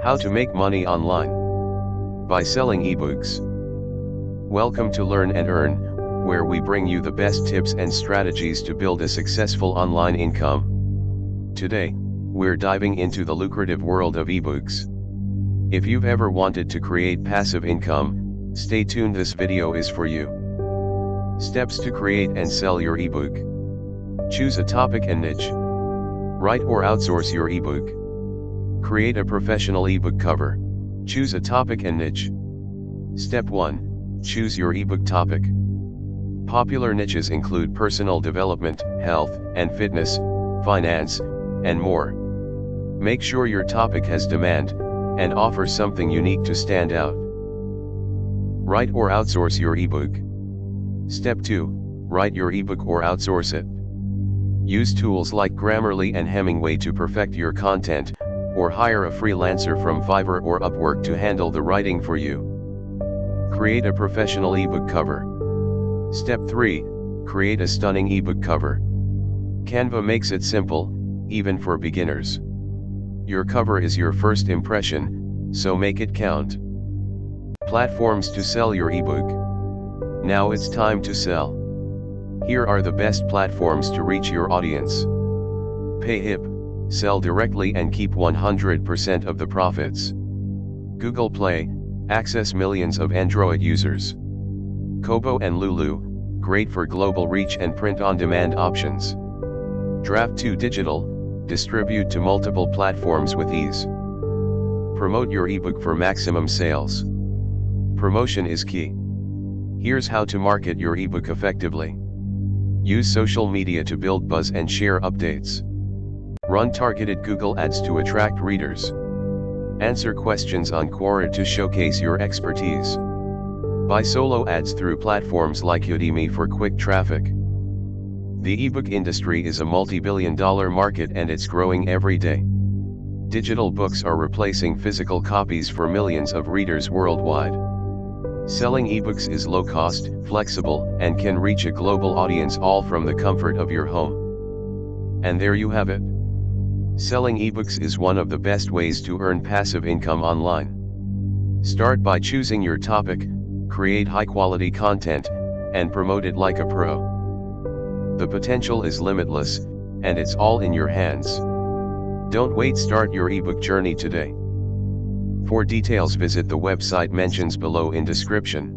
How to make money online by selling ebooks. Welcome to Learn and Earn, where we bring you the best tips and strategies to build a successful online income. Today, we're diving into the lucrative world of ebooks. If you've ever wanted to create passive income, stay tuned, this video is for you. Steps to create and sell your ebook. Choose a topic and niche. Write or outsource your ebook. Create a professional ebook cover. Choose a topic and niche. Step 1. Choose your ebook topic. Popular niches include personal development, health and fitness, finance, and more. Make sure your topic has demand, and offer something unique to stand out. Write or outsource your ebook. Step 2. Write your ebook or outsource it. Use tools like Grammarly and Hemingway to perfect your content, or hire a freelancer from Fiverr or Upwork to handle the writing for you. Create a professional ebook cover. Step 3. Create a stunning ebook cover. Canva makes it simple, even for beginners. Your cover is your first impression, so make it count. Platforms to sell your ebook. Now it's time to sell. Here are the best platforms to reach your audience. Payhip. Sell directly and keep 100% of the profits. Google Play. Access millions of Android users. Kobo and Lulu. Great for global reach and print-on-demand options. Draft2 Digital. Distribute to multiple platforms with ease. Promote your ebook for maximum sales. Promotion is key. Here's how to market your ebook effectively. Use social media to build buzz and share updates. Run targeted Google ads to attract readers. Answer questions on Quora to showcase your expertise. Buy solo ads through platforms like Udemy for quick traffic. The ebook industry is a multi-billion-dollar market and it's growing every day. Digital books are replacing physical copies for millions of readers worldwide. Selling ebooks is low cost, flexible, and can reach a global audience all from the comfort of your home. And there you have it. Selling ebooks is one of the best ways to earn passive income online. Start by choosing your topic, create high-quality content, and promote it like a pro. The potential is limitless, and it's all in your hands. Don't wait, start your ebook journey today. For details, visit the website mentions below in description.